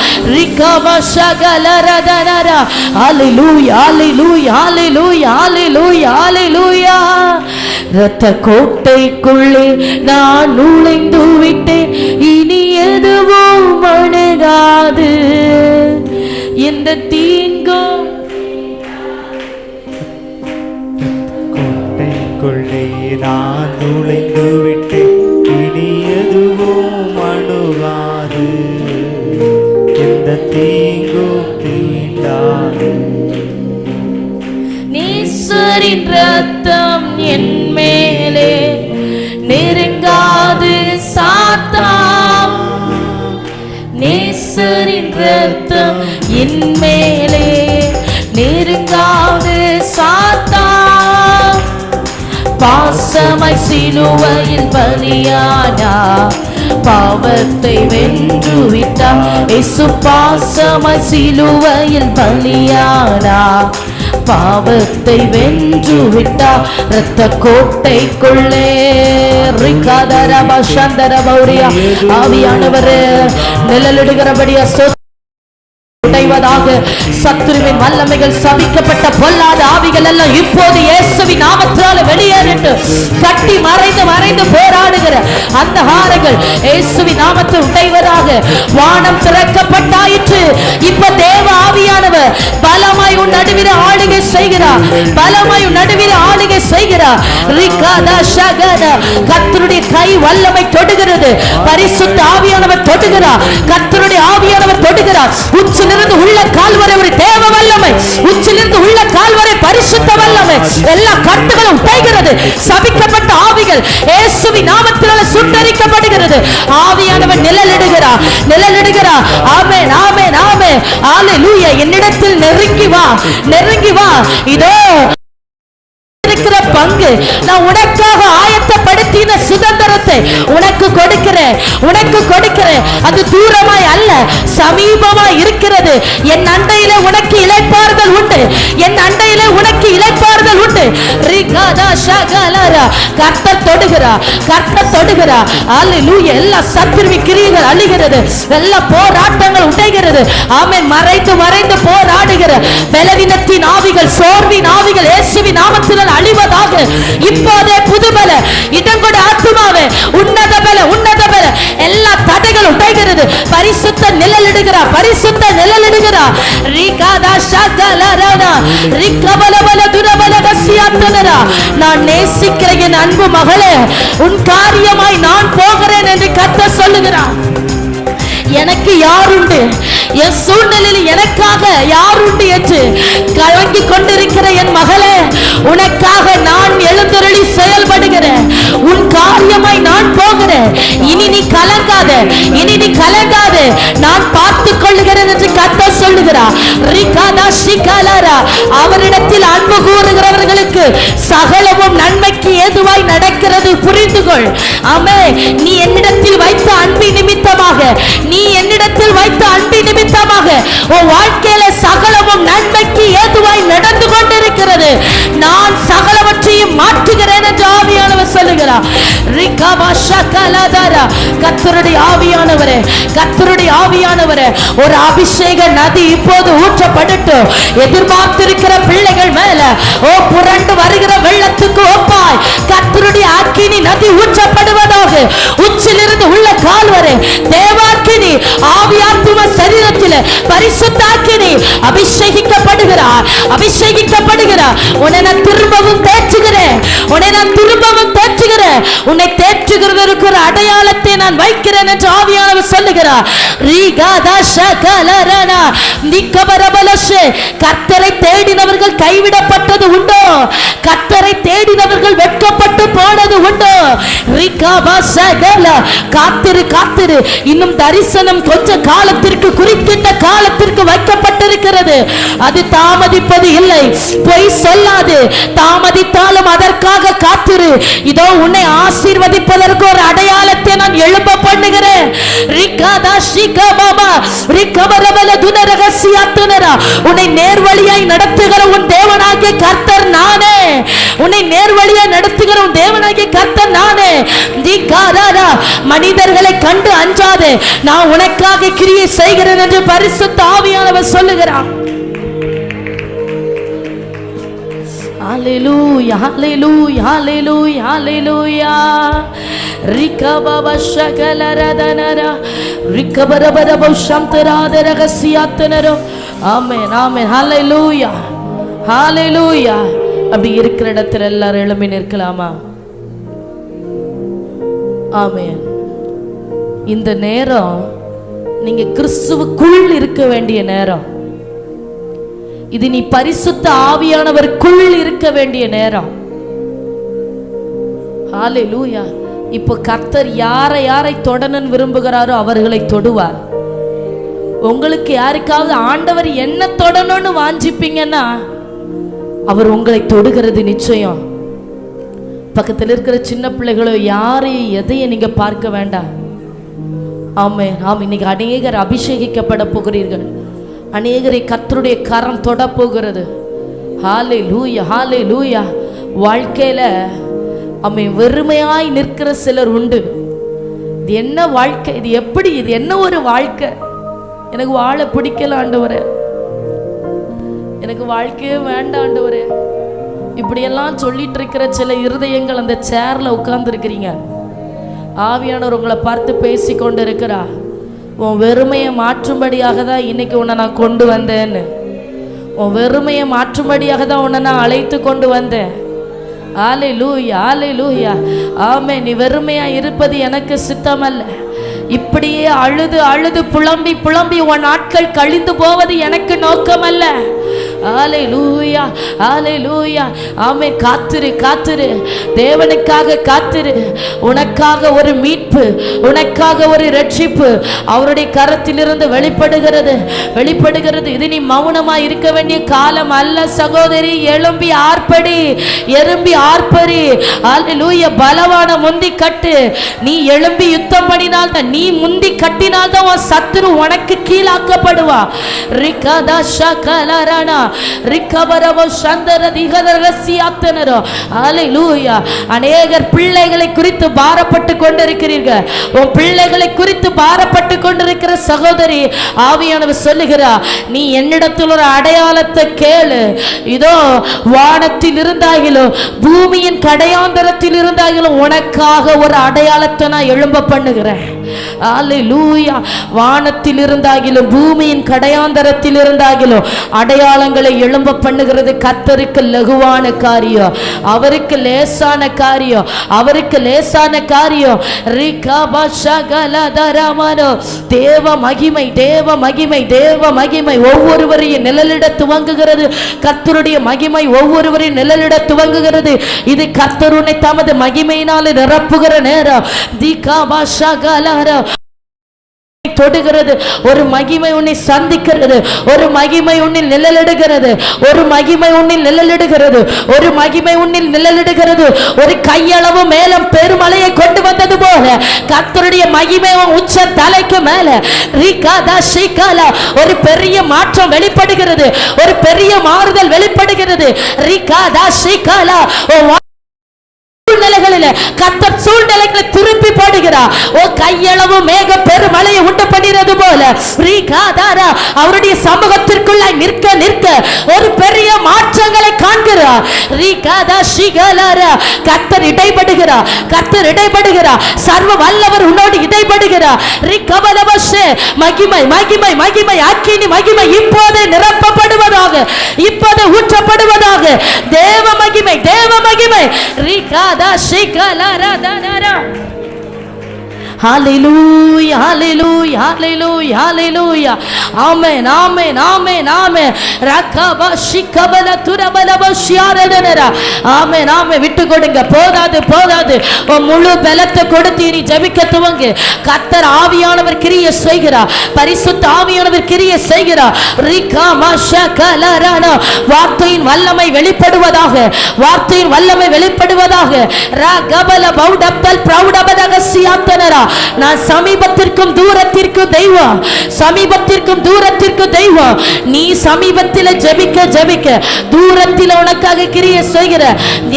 Speaker 1: ஹல்லேலூயா, ஹல்லேலூயா, ஹல்லேலூயா, ஹல்லேலூயா, ஹல்லேலூயா. இரத்த கோட்டைக்குள்ளே நான் நுழைந்து விட்டேன், இனி எதுவும் அணுகாது. இந்த தீங்கும்
Speaker 2: கோட்டைக்குள்ளே நான் நுழைந்து விட்டேன், இனி எதுவும் அணுகாது. இந்த தீங்கும் தீண்டாது.
Speaker 1: நேசரின் இரத்தம் என் மேலே நெருங்காது சாத்தான். நேசரின் இரத்தம் என் மேலே நெருங்காது சாத்தான். பாசமாய் சிலுவையில் பலியானா, பாவத்தை வென்று விட்டார். இயேசு பாசமாய் சிலுவையில் பலியானா, பாவத்தை வென்று விட்டார். இரத்த கோட்டைக்குள்ளே ஆவியானவரே நிழலிடுகிறபடியா சத்துருவின் வல்லமைகள், சபிக்கப்பட்ட பொல்லாத ஆவிகள் எல்லாம் இப்போது இயேசுவின் நாமத்தால் வெளியேறிட்டு கட்டி மறைந்து மறைந்து போராடுகிற அந்த ஹாரங்கள் இயேசுவின் நாமத்தில் உடைவதாக. வானம் திறக்கப்பட்டாயிற்று. இப்ப தேவ ஆவியானவர் பலமாய் உன் நடுவில் ஆளுகை செய்கிறார். பலமாய் உன் நடுவில் ஆளுகை செய்கிறார். கர்த்தருடைய கை வல்லமை தொடுகிறது. பரிசுத்த ஆவியானவர் தொடுகிறார். கர்த்தருடைய ஆவியானவர் தொடுகிறார். உச்சிலிருந்து உள்ள கால்வரை ஒரு தேவ வல்லமை, உச்சிலிருந்து உள்ள கால்வரை பரிசுத்த வல்லமை. எல்லா கட்டுகளும் உடைகிறது. சபிக்கப்பட்ட ஆவிகள் இயேசுவின் நாமத்தினால் சுட்டரிக்கப்படுகிறது. ஆவியானவர் நிழலிடுகிறார், நிழலிடுகிறார். ஆமென், ஆமென், ஆமென். ஹல்லேலூயா. என்னிடத்தில் நெருங்கி வா, நெருங்கி வா. இதோ இருக்கிற பங்கு, நான் உனக்காக ஆயத்தப்படுத்தின சுதந்திரத்தை உனக்கு கொடுக்கிறேன், உனக்கு கொடுக்கிறேன். அது தூரமாய் அல்ல, சமீபமாய் இருக்கிறது. என் அண்டையில உனக்கு இளைப்பாறுதல் உண்டு, என் அண்டையில உனக்கு இளைப்பாறுதல் உண்டு. கர்த்தர் தொடுகிறார், கர்த்தர் தொடுகிறார். ஹல்லேலூயா. எல்லா சத்துருவி கிரியைகள் அழிகிறது, எல்லா போராட்டங்கள் உடைகிறது. ஆமென். மறைந்து மறைந்து போராடுகிற பலவீனத்தின் ஆவிகள், சோர்வின் ஆவிகள் இயேசுவின் நாமத்தினால் அழிவதாக. இப்போதே புதுபல இடங்கொட ஆத்துமாவே, உன்னத பல, உன்னத பல. எல்லா தடைகள் உடைகிறது. பரிசுத்த நிழலிடுகிறார், பரிசுத்த நிழலிடுகிறார். நான் நேசிக்கிற என் அன்பு மகளே, உன் காரியமாய் நான் போகிறேன் என்று கர்த்தர் சொல்லுகிறார். எனக்கு யாருண்டு, என் சூழ்நிலையில் எனக்காக யாருண்டு என்று கலங்கி கொண்டிருக்கிற என் மகளே, உனக்காக நான் எழுந்தருளி செயல்படுகிறேன். உன் காரியமாய் நான் போகிறேன். இனி நீ கலங்காத, இனி நீ கலங்காத, நான் பார்த்துக் கொள்ளுகிறேன் என்று கர்த்தர் சொல்லுகிறார். அவரிடத்தில் அன்பு கூறுகிறவர்களுக்கு சகலமும் நன்மைக்கு ஏதுவாய் நடக்கிறது, புரிந்து கொள். ஆமென். நீ என்னிடத்தில் வைத்த அன்பின் நிமித்தமாக, நீ என்னிடத்தில் வைத்த அன்பின் நிமித்தமாக உன் வாழ்க்கையில சகலமும் நன்மைக்கு ஏதுவாய் நடந்து கொண்டிருக்கிறது. நான் சகலவற்றையும் மாற்றுகிறேன் என்று ஆவியானவர் சொல்லுகிறார். கர்த்தருடைய ஆவியானவரே, கர்த்தருடைய ஆவியானவரே, ஒரு அபிஷேக நதி இப்போது ஊற்றப்படட்டும். எதிர்பார்த்திருக்கிற பிள்ளைகள் மேல ஓ புரண்டு வருகிற வெள்ளத்துக்கு ஒப்பாய் கர்த்தருடைய அக்கினி நதி ஊற்றப்படுவதாக. உச்சிலிருந்து உள்ள கால் வரை தேவாக்கினி ஆவியாத்ம சரீரத்தில் பரிசுத்த அக்கினி அபிஷேகிக்கப்படுகிறார், அபிஷேகிக்கப்படுகிறார். உன்னை நான் திரும்பவும் தேற்றுகிறேன், உன்னை நான் திரும்பவும் தேற்றுகிறேன். உன்னை தேற்றுகிறதற்கு ஒரு அடையாளத்தை நான் வைக்கிறேன் என்று ஆவியானவர் சொல்லுகிறார். கர்த்தரை தேடினவர்கள் கைவிடப்பட்டது உண்டோ? கர்த்தரை தேடினவர்கள் வெட்கப்பட்டு போனது உண்டோ? காத்திரு, காத்திரு. இன்னும் தரிசனம் கொஞ்ச காலத்திற்கு, குறிப்பிட்ட காலத்திற்கு வைக்கப்பட்டிருக்கிறது. அது தாமதிப்பது இல்லை. பொய் சொல்லாது. தாமதித்தாலும் அதற்காக காத்திரு. இதோ உன்னை ஆசீர்வதிப்பதற்கு ஒரு அடையாளத்தை நான் எழுப்ப பண்ணுகிறேன். உன்னை நேர்வழியாய் நடத்துகிற உன் தேவனாகிய கர்த்தர் நானே. உன்னை நேர்வழியாய் நடத்துகிற உன் தேவனாகிய கர்த்தர் நானே. மனிதர்களை கண்டு அஞ்சாதே, நான் உனக்காக கிரியை செய்கிறேன் என்று பரிசுத்த ஆவியானவர் சொல்லுகிறார். Hallelujah, hallelujah, hallelujah, hallelujah. Rikababa shakalaradana, rikabarabara shamtarada ragasiyatnaro. Amen, amen, hallelujah, hallelujah. அப்படி இருக்கிற இடத்துல எல்லாரும் எழும்பி நிற்கலாமா? ஆமென். இந்த நேரம் நீங்க கிறிஸ்துவுக்குள் இருக்க வேண்டிய நேரம். இது நீ பரிசுத்த ஆவியானவருக்குள் இருக்க வேண்டிய நேரம். ஹalleluya. இப்போ கர்த்தர் யாரை யாரை தொடணும்னு விரும்புகிறாரோ அவர்களை தொடுவார். உங்களுக்கு யாருக்காவது ஆண்டவர் என்ன தொடணும்னு வாஞ்சிப்பீங்கன்னா அவர் உங்களை தொடுகிறது நிச்சயம். பக்கத்தில் இருக்கிற சின்ன பிள்ளைகளோ யாரையும் எதையும் நீங்க பார்க்க வேண்டாம். ஆமென். இன்னைக்கு அநேகர் அபிஷேகிக்கப்பட போகிறீர்கள். அநேகரை கர்த்தருடைய கரம் தொட போகிறது. ஹalleluya, ஹalleluya. வாழ்க்கையில வெறுமையாய் நிற்கிற சிலர் உண்டு. இது என்ன வாழ்க்கை? இது எப்படி? இது என்ன ஒரு வாழ்க்கை? எனக்கு வாழ பிடிக்கல ஆண்டவரே, எனக்கு வாழ்க்கையே வேண்டாம் ஆண்டவரே, இப்படியெல்லாம் சொல்லிட்டு இருக்கிற சில இருதயங்கள் அந்த சேர்ல உட்கார்ந்து இருக்கிறீங்க. ஆவியானவர் உங்களை பார்த்து பேசி கொண்டு இருக்கிறா. உன் வெறுமையை மாற்றும்படியாக தான் இன்னைக்கு உன்னை நான் கொண்டு வந்தேன்னு. உன் வெறுமையை மாற்றும்படியாக தான் உன்னை நான் அழைத்து கொண்டு வந்தேன். ஹalleluya, ஹalleluya. ஆமென். நீ வெறுமையா இருப்பது எனக்கு சித்தமல்ல. இப்படியே அழுது அழுது புலம்பி புலம்பி உன் நாட்கள் கழிந்து போவது எனக்கு நோக்கமல்ல. ஹalleluya, ஹalleluya. ஆமென். காத்திரு, காத்திரு. தேவனுக்காக காத்திரு. உனக்காக ஒரு மீட்பு, உனக்காக ஒரு ரட்சிப்பு அவருடைய கரத்திலிருந்து வெளிப்படுகிறது, வெளிப்படுகிறது. இது நீ மௌனமா இருக்க வேண்டிய காலம் அல்ல சகோதரி. எழும்பி ஆர்ப்படி, எழும்பி ஆர்ப்பரி. ஹalleluya. பலவான முந்தி கட்டு. நீ எழும்பி யுத்தம் பண்ணினால் தான், நீ முந்தி கட்டினால் தான் உன் சத்துரு உனக்கு கீழாக்கப்படுவா. ரிகதா ஷகலரனா ரிகபரவோ சந்தரதிகரசியாத்தனரோ. ஹalleluya. அநேகர் பிள்ளைகளை குறித்து பாரப்பட்டு கொண்டிருக்கிறீர்கள். உன் பிள்ளைகளை குறித்து பாரப்பட்டு கொண்டிருக்கிற சகோதரி, ஆவியானவர் சொல்லுகிறார், நீ என்னிடத்தில் ஒரு அடையாளத்தை கேளு. இதோ வானத்தில் இருந்தாகிலும் பூமியின் கடையாந்தரத்தில் இருந்தாகிலும் உனக்காக ஒரு அடையாளத்தை நான் எழும்ப பண்ணுகிறேன். அல்லேலூயா. வானத்தில் இருந்தாகிலும் பூமியின் கடையாந்தரத்தில் இருந்தாகிலும் அடையாளங்களை எழும்ப பண்ணுகிறது கர்த்தருக்கு லகுவான காரியம், அவருக்கு லேசான காரியம், அவருக்கு லேசான காரியம். தேவ மகிமை, தேவ மகிமை, தேவ மகிமை ஒவ்வொருவரையும் நிழலிட துவங்குகிறது. கர்த்தருடைய மகிமை ஒவ்வொருவரையும் நிழலிட துவங்குகிறது. இது கர்த்தருனை தமது மகிமையினாலே நிரப்புகிற நேரம். தொடுகிறது. ஒரு மகிமை உன்னை சந்திக்கிறது, ஒரு மகிமை உன்னில் நிழலிடுகிறது, ஒரு மகிமை உன்னில் நிழலிடுகிறது, ஒரு மகிமை உன்னில் நிழலிடுகிறது. ஒரு கையளவு மேலும் பெருமலையை கொண்டு வந்தது போல கர்த்தருடைய மகிமை உச்ச தலைக்கு மேல ஒரு பெரிய மாற்றம் வெளிப்படுகிறது, ஒரு பெரிய மாறுதல் வெளிப்படுகிறது. கர்த்தர் சூழ்நிலைகளை திருப்பி போடுகிறார். ஓ கையளவு மேக பெருமழையை உண்டு பண்ணினது போல அவருடைய சமூகத்திற்குள்ள நிற்க நிற்க ஒரு பெரிய மாற்றங்களை காண்கிறார். கர்த்தர் இடைபடுகிறார், கர்த்தர் இடைபடுகிறார். சர்வ வல்லவர் உன்னோடு இடைபடுகிறார். மகிமை மகிமை மகிமை அக்கினி மகிமை இப்போது நிரப்பப்படுவதாக, இப்போது ஊற்றப்படுவதாக. தேவ மகிமை, தேவ மகிமை. Hallelujah, hallelujah, hallelujah, hallelujah. Amen, amen, amen, amen. Rakaba shikabala turabala bashyaradana. Amen, amen. விட்டு கொடுங்க, போதாது போதாது. முழு பலத்தை கொடுத்து நீ ஜெபிக்க துவங்கு. கர்த்தர் ஆவியானவர் கிரியை செய்கிறார், பரிசுத்த ஆவியானவர் கிரியை செய்கிறார். ரிகமா ஷகலரானா வார்த்தையின் வல்லமை வெளிப்படுவதாக, வார்த்தையின் வல்லமை வெளிப்படுவதாக. ரகபல பௌடப்பல் பிரௌடபதக சியாத்தனரா. நான் சமீபத்திற்கும் தூரத்திற்கும் தெய்வம், சமீபத்திற்கும் தூரத்திற்கும் தெய்வம். நீ சமீபத்தில் ஜெபிக்க ஜெபிக்க தூரத்தில் உனக்காக கிரியை செய்கிற.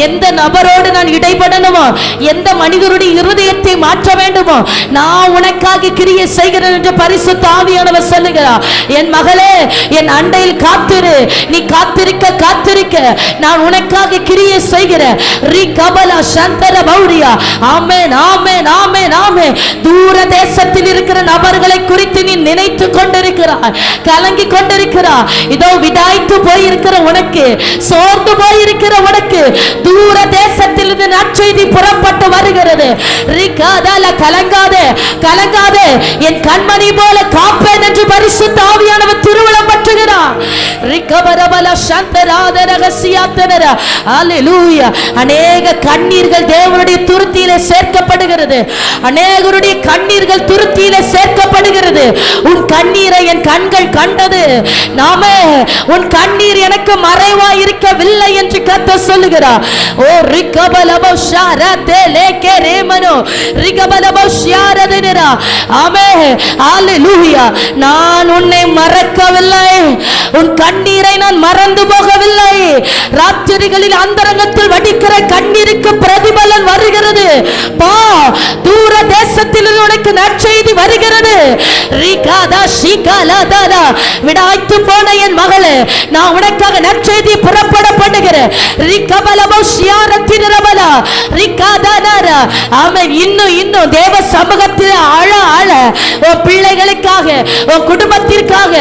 Speaker 1: எந்த நபரோடு நான் இடைபடணுமோ, எந்த மனிதருடைய இருதயத்தை மாற்ற வேண்டுமோ, நான் உனக்காக கிரியை செய்கிறேன் என்று பரிசுத்த ஆவியானவர் சொல்லுகிறார். என் மகளே, என் அண்டையில் காத்திரு. நீ காத்திருக்க காத்திருக்க நான் உனக்காக கிரியை செய்கிறேன். ரிகபலா சந்தர பௌரியா. ஆமென், ஆமென், ஆமென், ஆமென். தூர தேசத்தில் இருக்கிற நபர்களை குறித்து நீ நினைத்து கொண்டிருக்கிறாய், கலங்கி கொண்டிருக்கிறாய். இதோ விடாய்த்து போயிருக்கிற உனக்கு, சோர்ந்து போயிருக்கிற உனக்கு தூர தேசத்தில் இருந்து நற்செய்தி புறப்பட்டு வருகிறது. கலங்காதே, கலங்காதே, என் கண்மணி போல காப்பேன் என்று பரிசுத்த ஆவியானவர் திருவிழம் பற்றுகிறார். அநேக கண்ணீர்கள் தேவனுடைய துருத்தியிலே சேர்க்கப்படுகிறது, அநேகருடைய கண்ணீர்கள் துருத்தியிலே சேர்க்கப்படுகிறது. உன் கண்ணீரை என் கண்கள் கண்டது. நாமே உன் கண்ணீர் எனக்கு மறைவாய் இருக்கவில்லை என்று கர்த்தர் சொல்லுகிறார். ஓ ரிகபலபோ ஷாரதே லேகே ரேமனோ ரிகபலபோ ஷாரதேரா. ஆமென், ஹalleluya. நான் உன்னை மறக்கவில்லை, உன் கண்ணீரை நான் மறந்து போகவில்லை. ராத்திரிகளில் அந்தரங்கத்தில் வடிக்கிற கண்ணீருக்கு பிரதிபலன் வருகிறது. பா, தூர தேசத்தில் உனக்கு நற்செய்தி வருகிறது. விடாய்த்து போன என் மகளே, நான் உனக்காக நற்செய்தி புறப்பட பண்ணுகிறேன். இன்னும் இன்னும் தேவ சமூகத்தில் ஆழ ஆழ உன் பிள்ளைகளுக்காக, உன் குடும்பத்திற்காக,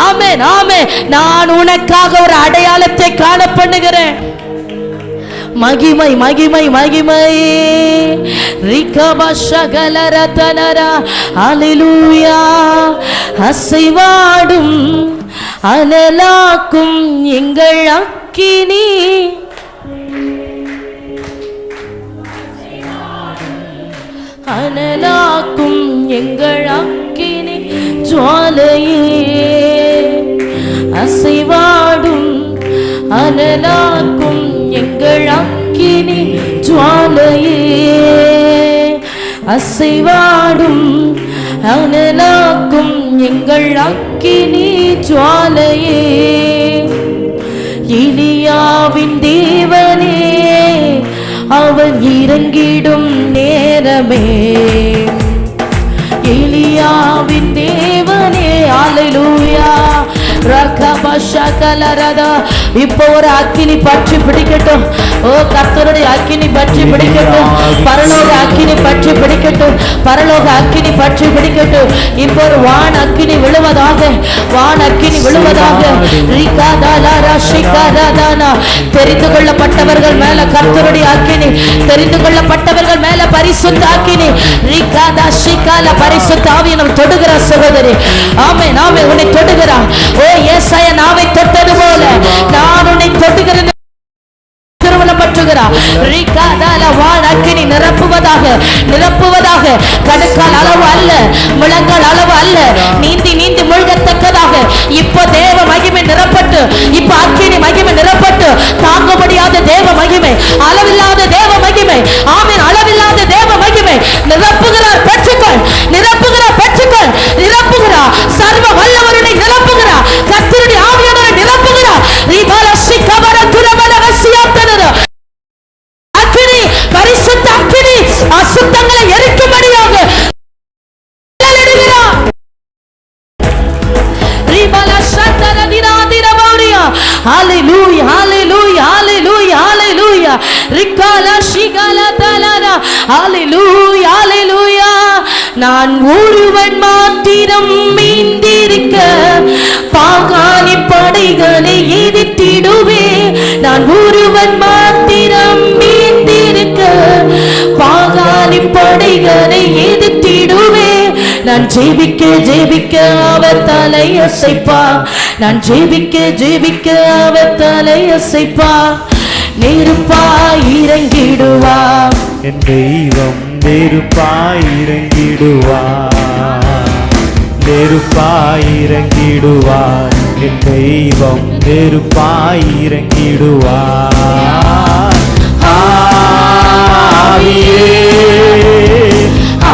Speaker 1: ஆமென், ஆமென், நான் உனக்காக ஒரு அடையாளத்தை காண பண்ணுகிறேன். மகிமை மகிமை மகிமை. ரிகபஷகலரதனரா. ஹalleluya. அசைவாடும் அனலாக்கும் எங்கள் அக்கினி, அனலாக்கும் எங்கள் அக்கினி ஜுவாலையே. அசைவாடும் அனலாக்கும் எங்கள் அக்கினி ஜுவாலையே. அசைவாடும் அனலாக்கும் எங்கள் அக்கினி ஜுவாலையே. எலியாவின் தேவனே, அவர் இறங்கிடும் நேரமே. எலியாவின் தேவனே, ஹalleluya. ரகபஷகலரதா. இப்போ ஒரு அக்கினி பற்றி பிடிக்கட்டும். ஓ கர்த்தருடைய அக்கினி பற்றி பிடிக்கட்டும். பரலோக அக்கினி பற்றி பிடிக்கட்டும். பரலோக அக்கினி பற்றி பிடிக்கட்டும். இப்போ ஒரு வான் அக்கினி விழுவதாக, வான் அக்கினி விழுவதாக. தெரிந்து கொள்ளப்பட்டவர்கள் மேல கர்த்தருடைய அக்கினி, தெரிந்து கொள்ளப்பட்டவர்கள் மேல பரிசுத்த அக்கினி. பரிசுத்த ஆவியானவர் தொடுகிற சகோதரி. ஆமென் ஆமென். உன்னை தொடுகிறார். ஓ ஏசாயா நாவை தொட்டது போல நான் உன்னை தொடுகிறேன். அக்கினி நிரப்புவதாக, நிரப்புவதாக. கணுக்கால் அளவு அல்ல, முழங்கால் அளவு அல்ல, நீந்தி நீந்தி முழுகத்தக்கதாக. இப்போ தேவ மகிமை நிரப்பட்டு, இப்போ அக்கினி மகிமை நிரப்பட்டு, தாங்க முடியாத தேவ மகிமை, அளவில்லாத தேவ மகிமை. ஆமென். அளவில்லாத தேவ மகிமை நிரப்புகிறார். பெற்றுக்கள், நிரப்புகிறார். பெற்றுக்கள், நிரப்புகிறார். சர்வ வல்லவருடைய நிரப்புகிறார். கர்த்தருடைய ஆவியானவரை நிரப்புகிறார். அக்கினி, பரிசுத்த அக்கினி அசுத்தங்களை எரிக்கும்படியாக ஹalleluya hallelujah hallelujah hallelujah ரிகாலா ஷிகாலா தலனா hallelujah hallelujah. நான் ஒருவன் மாத்திரம் மீந்திருக்க பாகாணி படைகளை எதிர்த்திடுவே. நான் ஒருவன் மாத்திரம் மீந்திருக்க பாகாணி படைகளை எதிர்த்திடுவே. நான் ஜெபிக்க ஜெபிக்க அவர் தலையசைப்பா. நான் ஜெபிக்க ஜெபிக்க அவர் தலையசைப்பா. நெருப்பாய் இறங்கிடுவா
Speaker 2: என் தெய்வம், நெருப்பாய் இறங்கிடுவா, நெருப்பாய் இறங்கிடுவா. என் தெய்வம் நெருப்பாய் இறங்கிடுவா. ஆவியே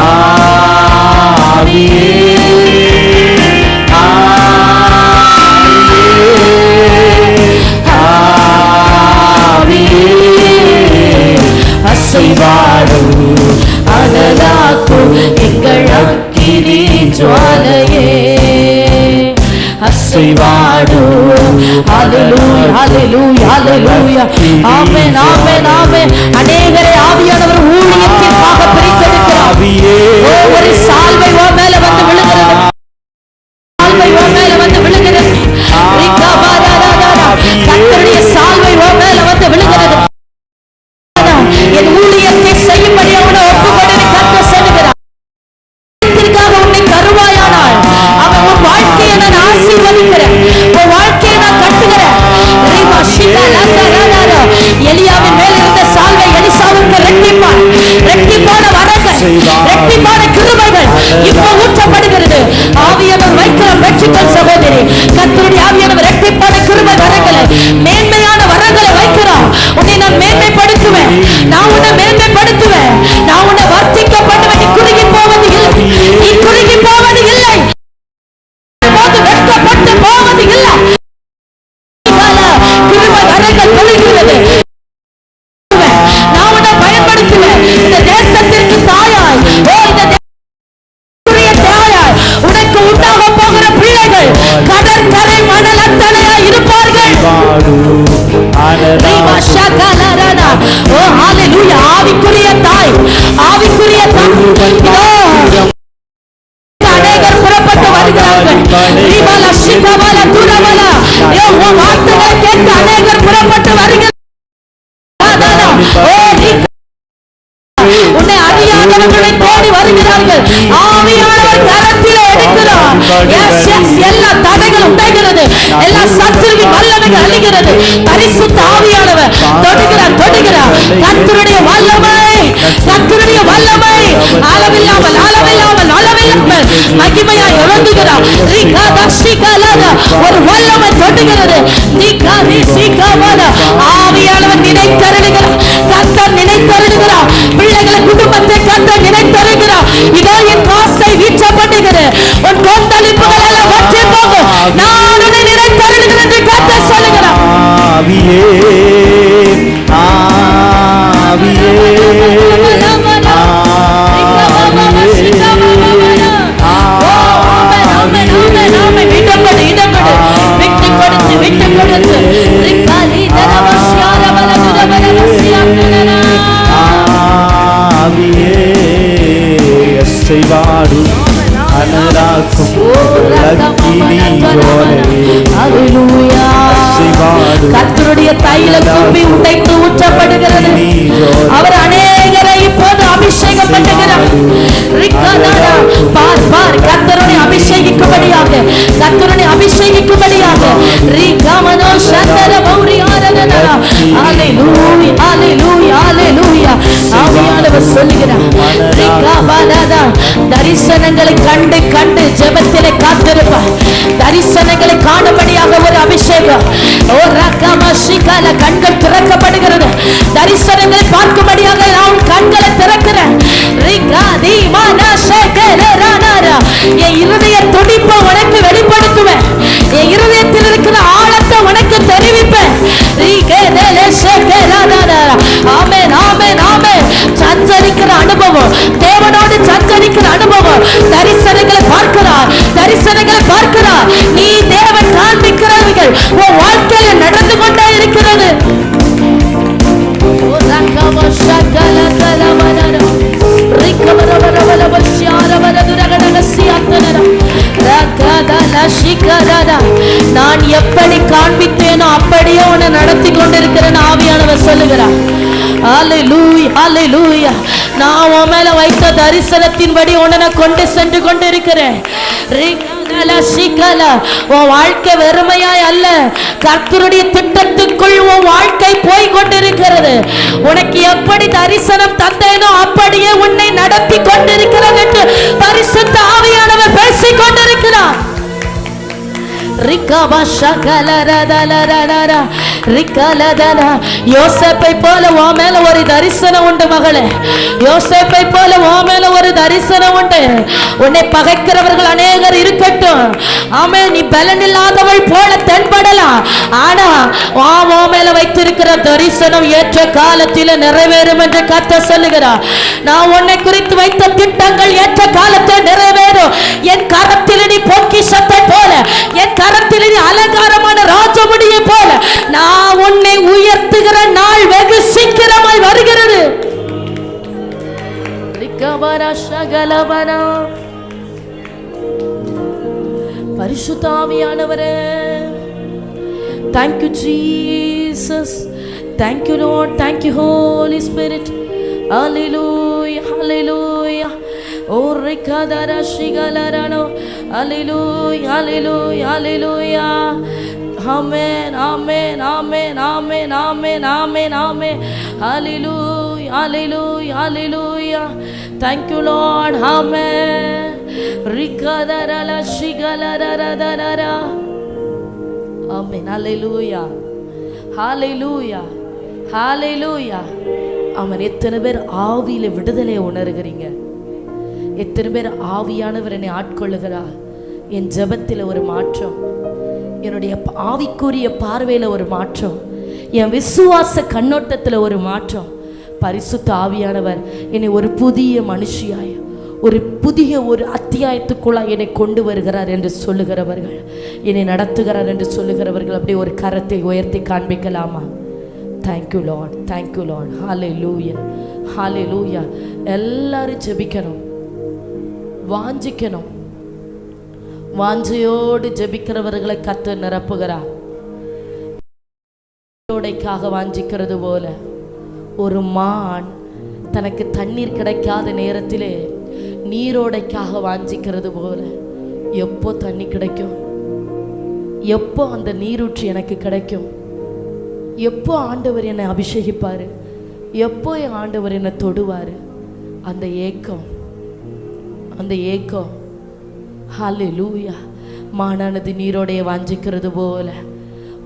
Speaker 2: ஆவியே
Speaker 1: அசைவாடு அனலாக்கும் எங்கள் அக்கினி ஜுவாலையே. அசைவாடு ஹalleluya hallelujah hallelujah. ஆமென் ஆமென் ஆமென். அநேகரை ஆவியானவர் ஊழியத்திற்காக பிரித்தெடுக்கிறார். ஒவ்வொரு சால்வை உன் மேல வந்து விழுகிறது, சால்வை உன் மேல வந்து விழுகிறது. கர்த்தருடைய சால்வை உன் மேல வந்து விழுகிறது. என் ஊழியத்தை செய்யும்படி அவனை ஒப்புக்கொண்டு கர்த்தர் சொல்லுகிறார். உன்னை கருவாயானால் அவன் உன் வாழ்க்கையை நான் ஆசீர்வதிக்கிறேன், உன் வாழ்க்கையை நான் கட்டுகிறேன். எலியாவின் மேல் இருந்த சால்வை எலிசாவுக்கு ரெட்டிப்பான், ரெட்டிப்பான வரங்கள், ரெட்டிப்பான கிருபைகள் இப்போ ஊற்றப்படுகிறது. ஆவியானவர் வைக்கிற பெற்றுக்கள் சகோதரி, கர்த்தருடைய ஆவியானவர் ரெட்டிப்பான கிருபை வரங்களை, மேன்மையான வரங்களை வைக்கிறார். உன்னை நான் மேன்மைப்படுத்துவேன், நான் உன்னை மேன்மைப்படுத்துவேன், நான் உன்னை வர்த்திக்க பண்ணுவேன். நீ குறுகி போவது இல்லை, நீ குறுகி போவது இல்லை, வெட்கப்பட்டு போவது இல்லை. கிருபை வரங்கள் தொழுகிறது. நான் உன்னை பயன்படுத்துவேன். இந்த தேசத்திற்கு தாயாய், இந்த தாயாய் உனக்கு உண்டாக போகிற பிள்ளைகள் கடற்கரை மணல் அத்தனையாய் இருப்பார்கள். ஆவிக்குரிய தாய், ஆவிக்குரிய தாய். அநேகர் புறப்பட்டு வருகிறார்கள். வார்த்தைகளை கேட்டு அநேகர் புறப்பட்டு வருகிறார்கள். உன்னை அறியாதவர்களை தேடி வருகிறார்கள். ஆவியானவர் கரத்தில் எடுக்கிறார். எல்லா தடைகளும் உடைகிறது, எல்லா சத்துருவின் வல்லமைகள் அழிகிறது. பரிசுத்த ஆவியானவர் தொடுகிறார், தொடுகிறார். கர்த்தருடைய வல்லமை, கர்த்தருடைய வல்லமை அளவில்லாமல் அளவில்லாமல் அளவில்லாமல் மகிமையாய் இறங்குகிறார். ஒரு வல்லமை தொடுகிறது. ஆவியானவர் நினைத்தருளுகிறார், கர்த்தர் நினைத்தருளுகிறார். பிள்ளைகளை, குடும்பத்தை கர்த்தர் நினைத்தருளுகிறார். இதோ என் காசை வீச்சப்படுகிறது, உன் கொந்தளிப்புகள் எல்லாம் வற்றி போகும், நான் உன்னை நினைத்தருளுகிறேன் என்று கர்த்தர் சொல்லுகிறார்.
Speaker 2: ஆவியே ஆவியே
Speaker 1: விட்டு கொடுத்து தைல கும்பி உடைத்து ஊற்றப்படுகிறது. அவர் அநேகரை இப்போது அபிஷேகம் பண்ணுகிறார். பார் பார், கர்த்தருடைய அபிஷேகிக்கும்படியாக, கர்த்தருடைய அபிஷேகிக்கும்படியாக. ரிகமனோ சந்தர பௌரி ஆராதனா. ஹalleluya ஹalleluya ஹalleluya. ஆவியானவர் சொல்லுகிறார், ரிகபனதா, தரிசனங்களை கண்டு கண்டு ஜெபத்திலே காத்திருப்பார். தரிசனங்களை காணும்படியாக ஒரு அபிஷேகம். ஓ ரகமஷிகல, கண்கள் திறக்கப்படுகிறது. தரிசனங்களை பார்க்கும்படியாக நான் கண்களை திறக்கிறேன். ரிகாதி மனஷகலரானாரா, என் இருதய துடிப்பை உனக்கு வெளிப்படுத்துவேன். என் இருதயத்தில் இருக்கிற ஆழத்தை உனக்கு தெரிவிப்பேன். ஆமென் ஆமென் ஆமென். சஞ்சரிக்கிற அனுபவம், தேவனோடு சஞ்சரிக்கிற அனுபவம். தரிசனங்களை பார்க்கிறார், தரிசனங்களை பார்க்கிறார். நீ தேவன் காண்பிக்கிறவர்கள் உன் வாழ்க்கையில் நடந்து கொண்டே இருக்கிறது. நான் எப்படி காண்பித்தேனோ அப்படியே உன்னை நடத்தி கொண்டிருக்கிறேன் ஆவியானவர் சொல்லுகிறார். ஹalleluya ஹalleluya. நான் உன் மேல வைத்த தரிசனத்தின்படி உன்னை கொண்டு சென்று கொண்டிருக்கிறேன். உன் வாழ்க்கை வெறுமையாய் அல்ல, கர்த்தருடைய திட்டத்துக்குள் உன் வாழ்க்கை போய் கொண்டிருக்கிறது. உனக்கு எப்படி தரிசனம் தந்தேனோ அப்படியே உன்னை நடத்தி கொண்டிருக்கிறது என்று பரிசுத்த ஆவியானவர் பேசிக் கொண்டிருக்கிறார். யோசேப்பை போல உன் மேல ஒரு தரிசனம் உண்டு மகளே. யோசேப்பை போல உன் மேல ஒரு தரிசனம் உண்டு. உன்னை பகைக்கிறவர்கள் அநேகர் இருக்கட்டும். ஆமென். நீ பலன் இல்லாதவள் போல தென்படலாம். ஆனா உன் மேல வைத்திருக்கிற தரிசனம் ஏற்ற காலத்தில் நிறைவேறும் என்று கர்த்தர் சொல்லுகிறார். நான் உன்னை குறித்து வைத்த திட்டங்கள் ஏற்ற காலத்தில் நிறைவேறும். என் கரத்தில் நீ பொக்கிஷத்தை போல, என் கரத்தில் நீ அலங்காரமான ராஜமுடியை போல நான் உன்னை உயர்த்துகிற நாள் வெகு சீக்கிரமாய் வருகிறது. பரிசுத்த ஆவியானவரே, thank you Jesus, thank you Lord, thank you Holy Spirit. Hallelujah hallelujah. Oh rikadara shigalarano. Hallelujah hallelujah hallelujah. Amen amen amen amen amen amen amen. Hallelujah hallelujah hallelujah. Thank you Lord. Amen. Rikadara la shigalarara. Amen. Hallelujah hallelujah hallelujah. அவன் எத்தனை பேர் ஆவியில விடுதலை உணர்கிறீங்க? எத்தனை பேர் ஆவியானவர் என்னை ஆட்கொள்ளுகிறார்? என் ஜெபத்தில் ஒரு மாற்றம், என்னுடைய ஆவிக்குரிய பார்வையில் ஒரு மாற்றம், என் விசுவாச கண்ணோட்டத்தில் ஒரு மாற்றம். பரிசுத்த ஆவியானவர் என்னை ஒரு புதிய மனுஷியாய், ஒரு புதிய ஒரு அத்தியாயத்துக்குள்ளாய் என்னை கொண்டு வருகிறார் என்று சொல்லுகிறவர்கள், என்னை நடத்துகிறார் என்று சொல்லுகிறவர்கள் அப்படியே ஒரு கரத்தை உயர்த்தி காண்பிக்கலாமா? Thank you lord, thank you lord. ஹalleluya ஹalleluya. எல்லாரும் ஜெபிக்கணும், வாஞ்சிக்கணும். வாஞ்சையோடு ஜெபிக்கிறவர்களை கர்த்தர் நிரப்புகிறார். நீரோடைக்காக வாஞ்சிக்கிறது போல ஒரு மான் தனக்கு தண்ணீர் கிடைக்காத நேரத்திலே நீரோடைக்காக வாஞ்சிக்கிறது போல, எப்போ தண்ணி கிடைக்கும், எப்போ அந்த நீரூற்று எனக்கு கிடைக்கும், எப்போ ஆண்டவர் என்னை அபிஷேகிப்பார், எப்போ என் ஆண்டவர் என்னை தொடுவார், அந்த ஏக்கம், அந்த ஏக்கம். ஹalleluya. மானானது நீரோடைய வாஞ்சிக்கிறது போல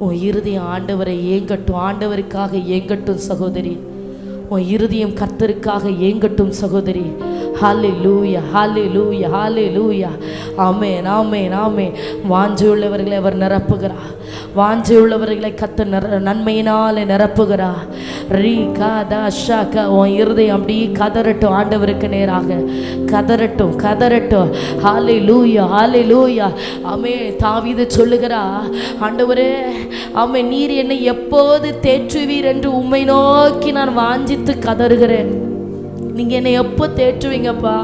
Speaker 1: உன் இருதயம் ஆண்டவரை ஏங்கட்டும், ஆண்டவருக்காக ஏங்கட்டும் சகோதரி. உன் இருதயம் கர்த்தருக்காக ஏங்கட்டும் சகோதரி. ஹalleluya ஹalleluya ஹalleluya. ஆமென் ஆமென் ஆமென். வாஞ்சை உள்ளவர்களை அவர் நிரப்புகிறார். வாஞ்சை உள்ளவர்களை கர்த்தர் நன்மையினாலே நிரப்புகிறார். உன் இருதயம் அப்படியே கதறட்டும், ஆண்டவருக்கு நேராக கதறட்டும் கதறட்டும். ஹalleluya ஹalleluya. ஆமென். தாவீது சொல்லுகிறா, ஆண்டவரே ஆமென், நீர் என்னை எப்போது தேற்றுவீர் என்று உம்மை நோக்கி நான் வாஞ்சித்து கதறுகிறேன். நீங்க என்னை எப்போ தேற்றுவீங்கப்பா?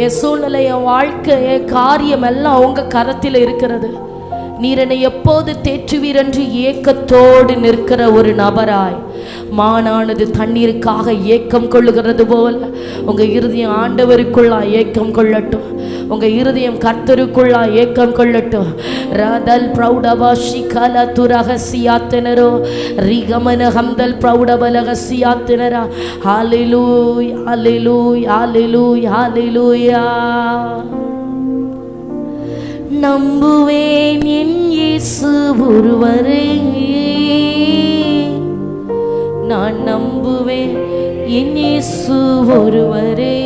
Speaker 1: என் சூழ்நிலை, என் வாழ்க்கை, என் காரியம் எல்லாம் உங்க கரத்தில் இருக்கிறது. நீர் என்னை எப்போது தேற்றுவீர் என்று ஏக்கத்தோடு நிற்கிற ஒரு நபராய், மானானது தண்ணீருக்காக ஏக்கம் கொள்ளுகிறது போல உங்க இருதயம் ஆண்டவருக்குள்ளா ஏக்கம் கொள்ளட்டும். உங்க இருதயம் கர்த்தருக்குள்ளா ஏக்கம் கொள்ளட்டும். ரதல் பிரௌடபாஷி கல துரகசியாத்தினரோ ரிகமன ஹம்தல் பிரௌடபலகசியாத்தினரா. ஹalleluya ஹalleluya ஹalleluya ஹalleluya. நம்புவேன் என் இயேசு ஒருவரே, நான் நம்புவேன் என் இயேசு ஒருவரே.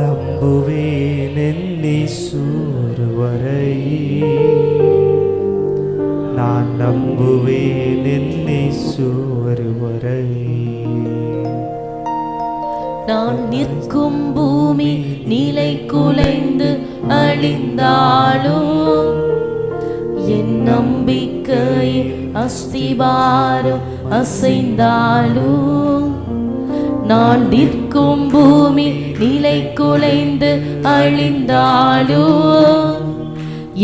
Speaker 2: நம்புவேன் என் இயேசு ஒருவரை, நான் நம்புவேன் என் இயேசு ஒருவரை.
Speaker 1: நான் நிற்கும் பூமி நிலை குலைந்து அழிந்தாலும், என் நம்பிக்கை அஸ்திபாரம் அசைந்தாலும், நான் நிற்கும் பூமி நிலை குலைந்து அழிந்தாலும்,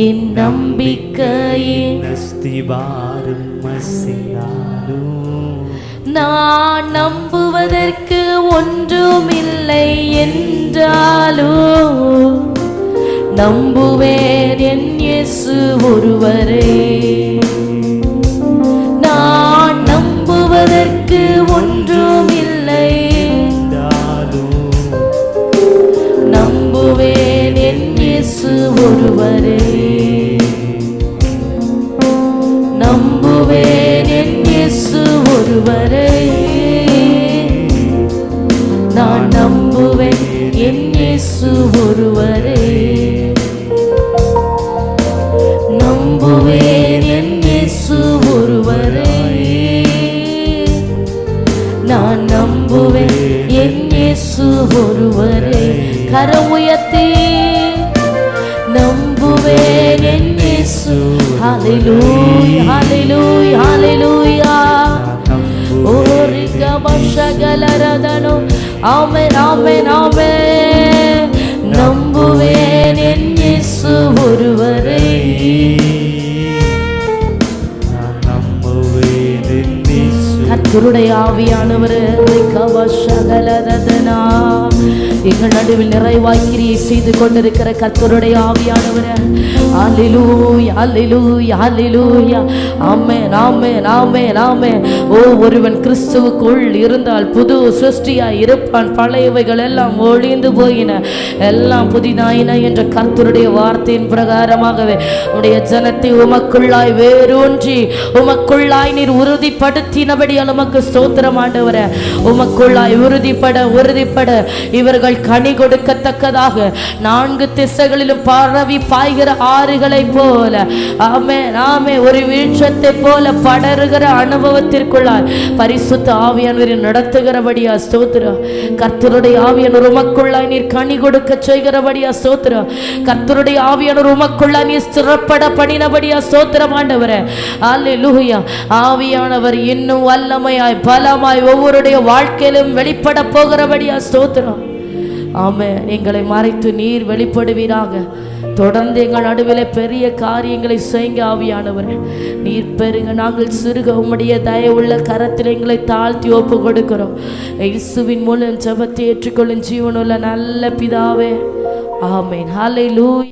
Speaker 1: என் நம்பிக்கையின்
Speaker 2: அஸ்திபாரம் அசைந்தாலும்,
Speaker 1: நான் நம்புவதற்கு ஒன்றுமில்லை என்றாலும், நம்புவேன் என் இயேசு ஒருவரே. நான் நம்புவதற்கு ஒன்றுமில்லை என்றாலும், நம்புவேன் என் இயேசு ஒருவரே. நம்புவேன் என் இயேசு ஒருவரே. நான் நம்புவேன் என் இயேசு ஒருவரே. நம்புவேன் என் இயேசு ஒருவரே. நான் நம்புவேன் என் இயேசு ஒருவரே. கரம் உயர்த்தி நம்புவேன் என் இயேசு. ஹalleluya ஹalleluya ஹalleluya. ஓரிக மஷகலரதனோ. ஆமென் ஆமென் ஆமென். நம்புவேன் என் இயேசு ஒருவரே. கர்த்தருடைய ஆவியானவரே, எங்கள் நடுவில் நிறைவாய் கிரியை செய்து கொண்டிருக்கிற கர்த்தருடைய ஆவியானவரே, அல்லேலூயா அல்லேலூயா அல்லேலூயா. ஆமென் ஆமென் ஆமென் ஆமென். ஓ, ஒருவன் கிறிஸ்துவுக்குள் இருந்தால் புது சிருஷ்டியாய் இருப்பான், பழையவைகள் எல்லாம் ஒழிந்து போயின, எல்லாம் புதிதாயின என்ற கர்த்தருடைய வார்த்தையின் பிரகாரமாகவே உடைய ஜனத்தை உமக்குள்ளாய் வேரூன்றி உமக்குள்ளாய் நீர் உறுதிப்படுத்தினபடி உமக்கு ஸ்தோத்திரம் ஆண்டவரே. உமக்குள்ளாய் உறுதிப்பட இவர்கள் கனி கொடுக்கத்தக்கதாக 4 திசைகளிலும் பரவி பாய்கிற ஆறுகளை போல, ஆமென் ஆமென், ஒரு வீழ்ச்சத்தை போல படருகிற அனுபவத்திற்குள்ளாய் பரிசுத்த ஆவியானவரை நடத்துகிறபடியா ஸ்தோத்திரம். கர்த்தருடைய ஆவியானவர் உமக்குள்ளாய் நீர் கனி கொடுக்க செய்கிறபடியா ஸ்தோத்திரம். கர்த்தருடைய ஆவியானவர் உமக்குள்ளாய் நீர் ஸ்திரப்பட பண்ணினபடியா ஸ்தோத்திரம் ஆண்டவரே. அல்லேலூயா. ஆவியானவர் இன்னும் வல்லமையாய் பலமாய் ஒவ்வொருடைய வாழ்க்கையிலும் வெளிப்பட போகிறபடியா ஸ்தோத்திரம். ஆமென். எங்களை மறைத்து நீர் வெளிப்படுவீராக. தொடர்ந்து எங்கள் நடுவில் பெரிய காரியங்களை செய்யுங்க ஆவியானவர். நீர் பெருக, நாங்கள் சிறுக. உம்முடைய தயவுள்ள கரத்தில் எங்களை தாழ்த்தி ஒப்பு கொடுக்கிறோம். இயேசுவின் மூலம் ஜெபத்தை ஏற்றுக்கொள்ளும் ஜீவனுள்ள நல்ல பிதாவே, ஆமென். ஹல்லேலூயா.